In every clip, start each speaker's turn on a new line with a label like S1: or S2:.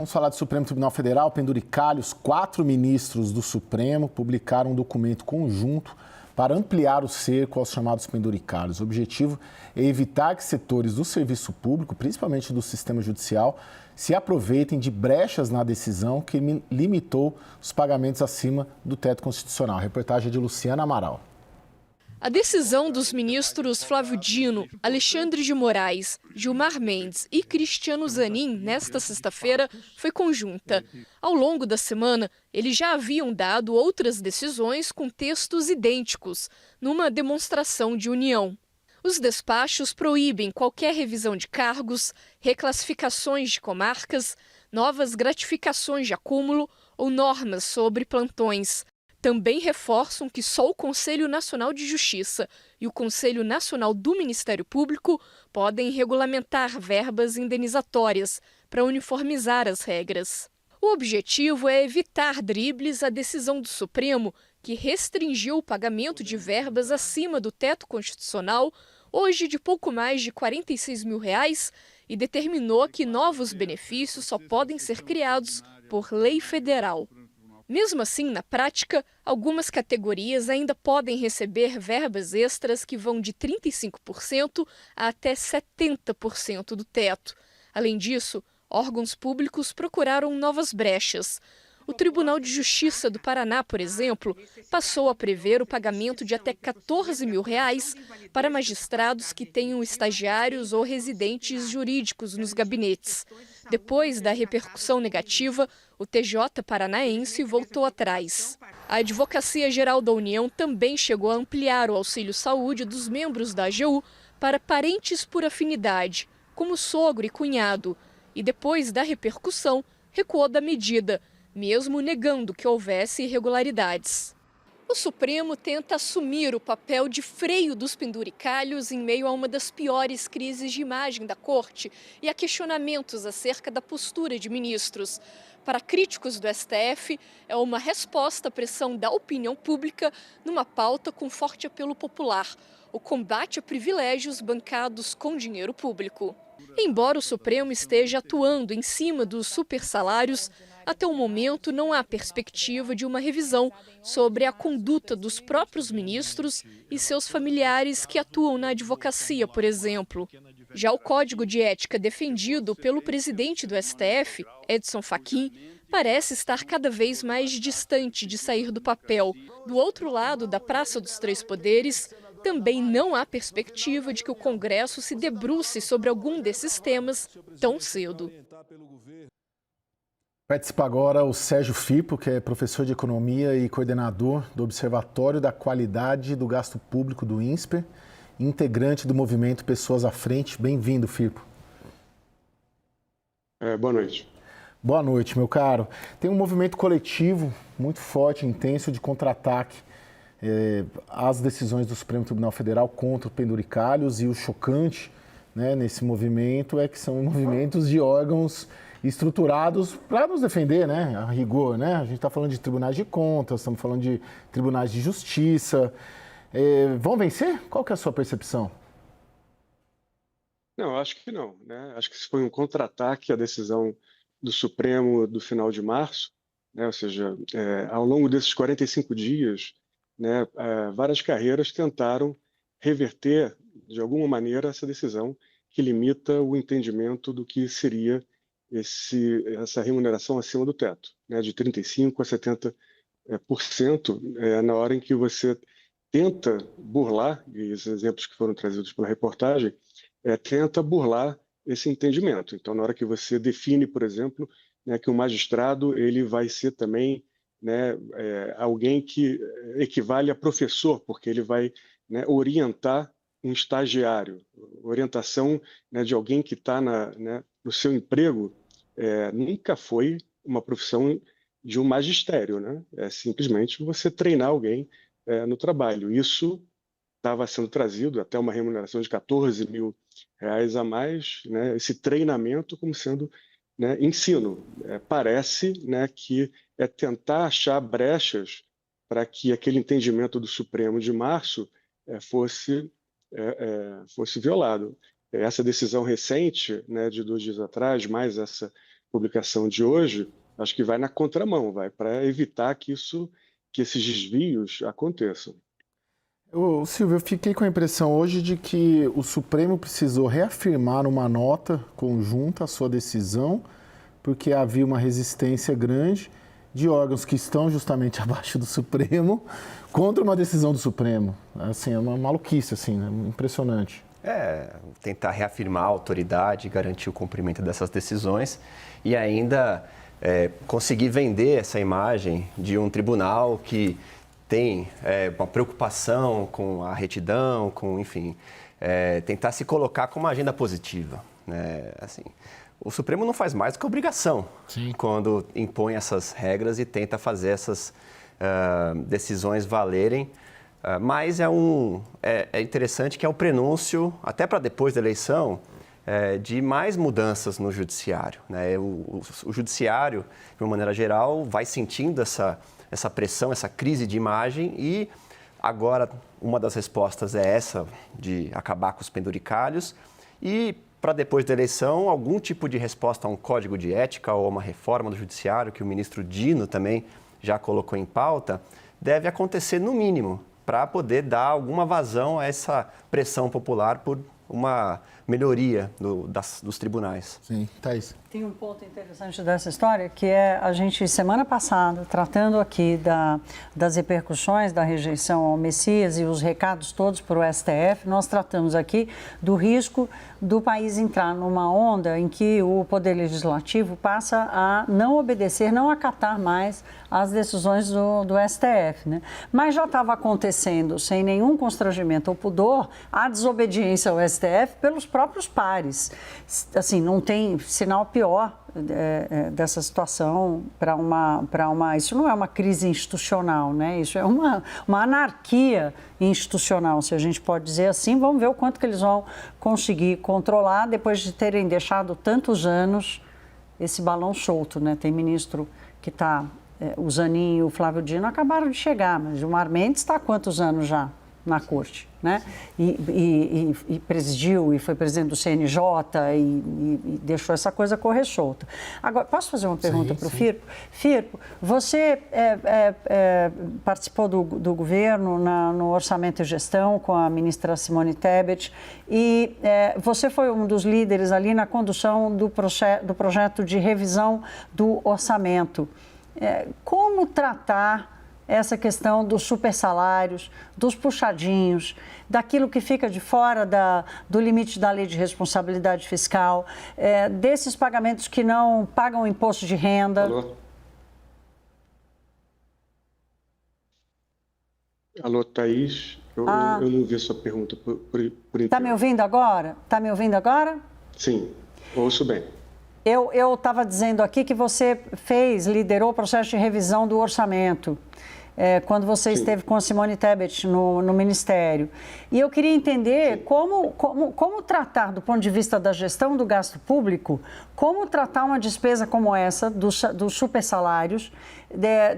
S1: Vamos falar do Supremo Tribunal Federal, penduricalhos. 4 ministros do Supremo publicaram um documento conjunto para ampliar o cerco aos chamados penduricalhos. O objetivo é evitar que setores do serviço público, principalmente do sistema judicial, se aproveitem de brechas na decisão que limitou os pagamentos acima do teto constitucional. A reportagem é de Luciana Amaral.
S2: A decisão dos ministros Flávio Dino, Alexandre de Moraes, Gilmar Mendes e Cristiano Zanin, nesta sexta-feira, foi conjunta. Ao longo da semana, eles já haviam dado outras decisões com textos idênticos, numa demonstração de união. Os despachos proíbem qualquer revisão de cargos, reclassificações de comarcas, novas gratificações de acúmulo ou normas sobre plantões. Também reforçam que só o Conselho Nacional de Justiça e o Conselho Nacional do Ministério Público podem regulamentar verbas indenizatórias para uniformizar as regras. O objetivo é evitar dribles à decisão do Supremo, que restringiu o pagamento de verbas acima do teto constitucional, hoje de pouco mais de R$ 46 mil, e determinou que novos benefícios só podem ser criados por lei federal. Mesmo assim, na prática, algumas categorias ainda podem receber verbas extras que vão de 35% a até 70% do teto. Além disso, órgãos públicos procuraram novas brechas. O Tribunal de Justiça do Paraná, por exemplo, passou a prever o pagamento de até R$ 14 mil para magistrados que tenham estagiários ou residentes jurídicos nos gabinetes. Depois da repercussão negativa, o TJ paranaense voltou atrás. A Advocacia Geral da União também chegou a ampliar o auxílio-saúde dos membros da AGU para parentes por afinidade, como sogro e cunhado, e depois da repercussão, recuou da medida, mesmo negando que houvesse irregularidades. O Supremo tenta assumir o papel de freio dos penduricalhos em meio a uma das piores crises de imagem da Corte e a questionamentos acerca da postura de ministros. Para críticos do STF, é uma resposta à pressão da opinião pública numa pauta com forte apelo popular: o combate a privilégios bancados com dinheiro público. Embora o Supremo esteja atuando em cima dos supersalários, até o momento não há perspectiva de uma revisão sobre a conduta dos próprios ministros e seus familiares que atuam na advocacia, por exemplo. Já o Código de Ética defendido pelo presidente do STF, Edson Fachin, parece estar cada vez mais distante de sair do papel. Do outro lado da Praça dos Três Poderes, também não há perspectiva de que o Congresso se debruce sobre algum desses temas tão cedo.
S1: Participa agora o Sérgio Firpo, que é professor de Economia e coordenador do Observatório da Qualidade do Gasto Público do INSPER, integrante do movimento Pessoas à Frente. Bem-vindo, Firpo.
S3: Boa noite.
S1: Boa noite, meu caro. Tem um movimento coletivo muito forte, intenso, de contra-ataque às decisões do Supremo Tribunal Federal contra o penduricalhos, e o chocante, né, nesse movimento é que são movimentos de órgãos estruturados para nos defender, né, a rigor, né? A gente está falando de tribunais de contas, estamos falando de tribunais de justiça. Vão vencer? Qual que é a sua percepção?
S3: Não, acho que não, né? Acho que isso foi um contra-ataque à decisão do Supremo do final de março, né? Ou seja, ao longo desses 45 dias, né, várias carreiras tentaram reverter, de alguma maneira, essa decisão que limita o entendimento do que seria essa remuneração acima do teto, né, de 35% a 70%, na hora em que você tenta burlar, e os exemplos que foram trazidos pela reportagem, tenta burlar esse entendimento. Então, na hora que você define, por exemplo, né, que o magistrado ele vai ser também, né, alguém que equivale a professor, porque ele vai, né, orientar um estagiário, orientação, né, de alguém que está né, no seu emprego, nunca foi uma profissão de um magistério, né? É simplesmente você treinar alguém no trabalho. Isso estava sendo trazido até uma remuneração de R$ 14 mil a mais, né? Esse treinamento como sendo, né, ensino. Parece, né, que é tentar achar brechas para que aquele entendimento do Supremo de março fosse violado. Essa decisão recente, né, de 2 dias atrás, mais essa publicação de hoje, acho que vai na contramão, vai para evitar que esses desvios aconteçam.
S1: Silvio, eu fiquei com a impressão hoje de que o Supremo precisou reafirmar uma nota conjunta à sua decisão, porque havia uma resistência grande de órgãos que estão justamente abaixo do Supremo contra uma decisão do Supremo. Assim, é uma maluquice, assim, né? Impressionante.
S4: Tentar reafirmar a autoridade, garantir o cumprimento dessas decisões e ainda conseguir vender essa imagem de um tribunal que tem uma preocupação com a retidão, enfim, tentar se colocar com uma agenda positiva, né? Assim, o Supremo não faz mais do que obrigação. Sim. Quando impõe essas regras e tenta fazer essas decisões valerem. Mas é interessante que é um prenúncio, até para depois da eleição, de mais mudanças no judiciário, né? O judiciário, de uma maneira geral, vai sentindo essa pressão, essa crise de imagem e agora uma das respostas é essa de acabar com os penduricalhos e para depois da eleição algum tipo de resposta a um código de ética ou uma reforma do judiciário que o ministro Dino também já colocou em pauta, deve acontecer no mínimo para poder dar alguma vazão a essa pressão popular por uma melhoria dos tribunais.
S1: Sim, Thaís.
S5: Tem um ponto interessante dessa história, que é a gente, semana passada, tratando aqui das repercussões da rejeição ao Messias e os recados todos para o STF, nós tratamos aqui do risco do país entrar numa onda em que o Poder Legislativo passa a não obedecer, não acatar mais as decisões do STF, né? Mas já estava acontecendo, sem nenhum constrangimento ou pudor, a desobediência ao STF pelos próprios pares. Assim, não tem sinal pior dessa situação para uma... Isso não é uma crise institucional, né? Isso é uma anarquia institucional, se a gente pode dizer assim. Vamos ver o quanto que eles vão conseguir controlar depois de terem deixado tantos anos esse balão solto, né? Tem ministro que está... o Zanin e o Flávio Dino acabaram de chegar, mas o Gilmar Mendes está há quantos anos já na corte, né? E presidiu, e foi presidente do CNJ, e deixou essa coisa correr solta. Agora, posso fazer uma pergunta para o Firpo? Firpo, você participou do governo no Orçamento e Gestão com a ministra Simone Tebet, e você foi um dos líderes ali na condução do projeto de revisão do orçamento. Como tratar essa questão dos supersalários, dos puxadinhos, daquilo que fica de fora do limite da lei de responsabilidade fiscal, desses pagamentos que não pagam imposto de renda?
S3: Alô, Thaís, eu não vi a sua pergunta por inteiro.
S5: Está me ouvindo agora? Está me ouvindo agora?
S3: Sim, ouço bem.
S5: Eu estava dizendo aqui que você liderou o processo de revisão do orçamento, quando você esteve com a Simone Tebet no Ministério. E eu queria entender como tratar, do ponto de vista da gestão do gasto público, como tratar uma despesa como essa, dos supersalários,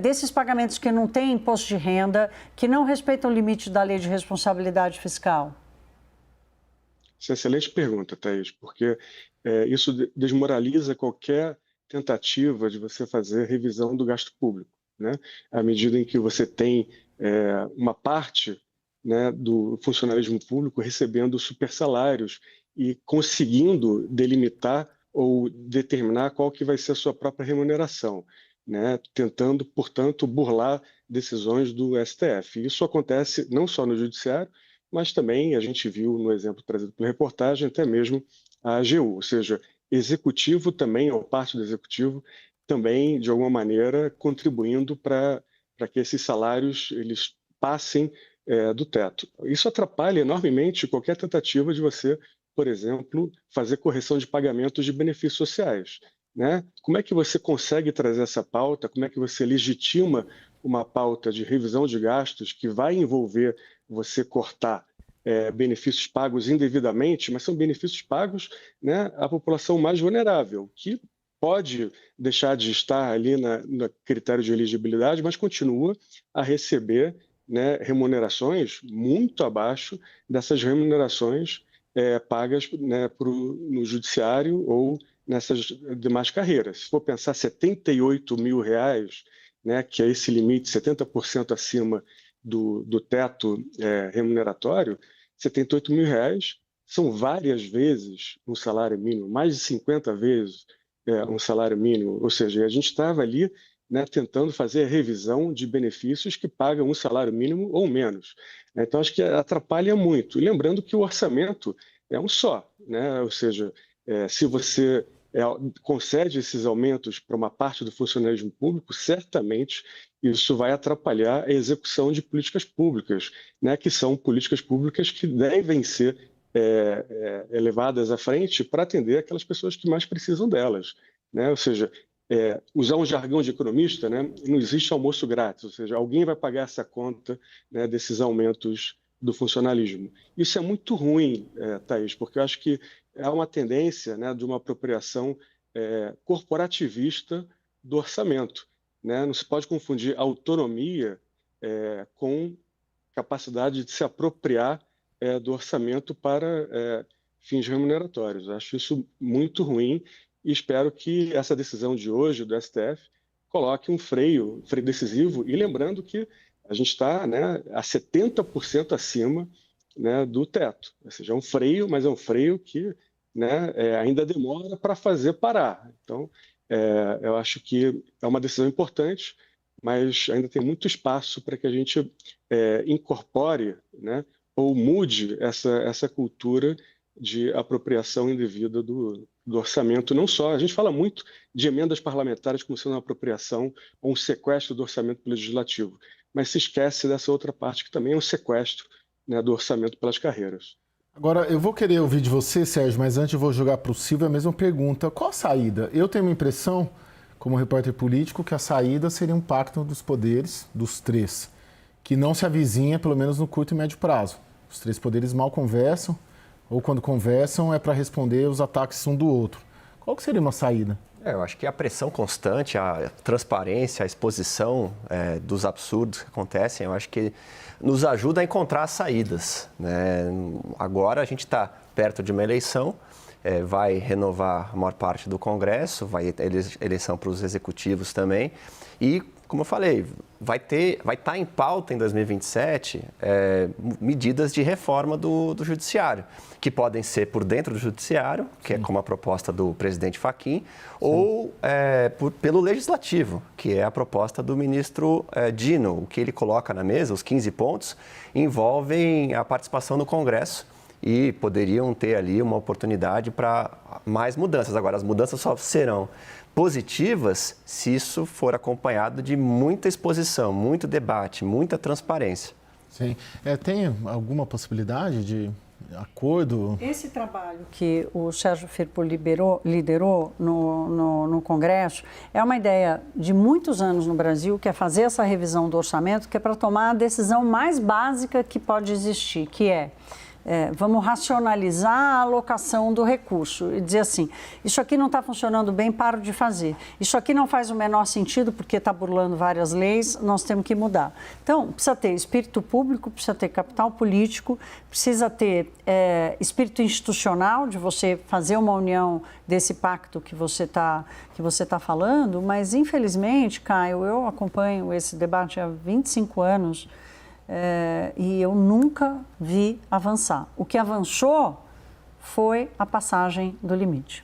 S5: desses pagamentos que não têm imposto de renda, que não respeitam o limite da lei de responsabilidade fiscal.
S3: Essa é uma excelente pergunta, Thaís, porque isso desmoraliza qualquer tentativa de você fazer revisão do gasto público, né? À medida em que você tem uma parte, né, do funcionalismo público recebendo supersalários e conseguindo delimitar ou determinar qual que vai ser a sua própria remuneração, né? Tentando, portanto, burlar decisões do STF. Isso acontece não só no Judiciário, mas também a gente viu no exemplo trazido pela reportagem, até mesmo a AGU, ou seja, executivo também, ou parte do executivo, também, de alguma maneira, contribuindo para que esses salários eles passem do teto. Isso atrapalha enormemente qualquer tentativa de você, por exemplo, fazer correção de pagamentos de benefícios sociais, né? Como é que você consegue trazer essa pauta? Como é que você legitima uma pauta de revisão de gastos que vai envolver você cortar benefícios pagos indevidamente, mas são benefícios pagos, né, à população mais vulnerável, que pode deixar de estar ali no critério de elegibilidade, mas continua a receber, né, remunerações muito abaixo dessas remunerações pagas, né, no judiciário ou nessas demais carreiras. Se for pensar R$78 mil, né, que é esse limite, 70% acima do teto remuneratório, R$78 mil são várias vezes um salário mínimo, mais de 50 vezes um salário mínimo. Ou seja, a gente estava ali, né, tentando fazer a revisão de benefícios que pagam um salário mínimo ou menos. Então, acho que atrapalha muito. E lembrando que o orçamento é um só, né? Ou seja, se você concede esses aumentos para uma parte do funcionalismo público, certamente isso vai atrapalhar a execução de políticas públicas, né? Que são políticas públicas que devem ser levadas à frente para atender aquelas pessoas que mais precisam delas, né? Ou seja, usar um jargão de economista, né? Não existe almoço grátis, ou seja, alguém vai pagar essa conta, né, desses aumentos do funcionalismo. Isso é muito ruim, Thaís, porque eu acho que há uma tendência, né, de uma apropriação corporativista do orçamento, né? Não se pode confundir autonomia com capacidade de se apropriar do orçamento para fins remuneratórios. Eu acho isso muito ruim e espero que essa decisão de hoje do STF coloque um freio decisivo. E lembrando que a gente está, né, a 70% acima, né, do teto. Ou seja, é um freio, mas é um freio que, né, ainda demora para fazer parar. Então, eu acho que é uma decisão importante, mas ainda tem muito espaço para que a gente incorpore, né, ou mude essa cultura de apropriação indevida do orçamento. Não só, a gente fala muito de emendas parlamentares como sendo uma apropriação ou um sequestro do orçamento legislativo, mas se esquece dessa outra parte que também é um sequestro, né, do orçamento pelas carreiras.
S1: Agora, eu vou querer ouvir de você, Sérgio, mas antes eu vou jogar para o Silvio a mesma pergunta. Qual a saída? Eu tenho uma impressão, como repórter político, que a saída seria um pacto dos poderes, dos três, que não se avizinha, pelo menos no curto e médio prazo. Os três poderes mal conversam, ou quando conversam é para responder os ataques um do outro. Qual que seria uma saída?
S4: Eu acho que a pressão constante, a transparência, a exposição dos absurdos que acontecem, eu acho que nos ajuda a encontrar saídas, né? Agora a gente está perto de uma eleição, vai renovar a maior parte do Congresso, vai ter eleição para os executivos também e, como eu falei, vai estar em pauta em 2027 medidas de reforma do Judiciário, que podem ser por dentro do Judiciário, que é como a proposta do presidente Fachin, ou pelo Legislativo, que é a proposta do ministro Dino. O que ele coloca na mesa, os 15 pontos, envolvem a participação no Congresso e poderiam ter ali uma oportunidade para mais mudanças. Agora, as mudanças só serão positivas se isso for acompanhado de muita exposição, muito debate, muita transparência.
S1: Sim. Tem alguma possibilidade de acordo?
S5: Esse trabalho que o Sérgio Firpo liderou no Congresso é uma ideia de muitos anos no Brasil, que é fazer essa revisão do orçamento, que é para tomar a decisão mais básica que pode existir, que vamos racionalizar a alocação do recurso e dizer assim, isso aqui não está funcionando bem, paro de fazer. Isso aqui não faz o menor sentido porque está burlando várias leis, nós temos que mudar. Então, precisa ter espírito público, precisa ter capital político, precisa ter espírito institucional de você fazer uma união desse pacto que você tá falando, mas infelizmente, Caio, eu acompanho esse debate há 25 anos, e eu nunca vi avançar. O que avançou foi a passagem do limite.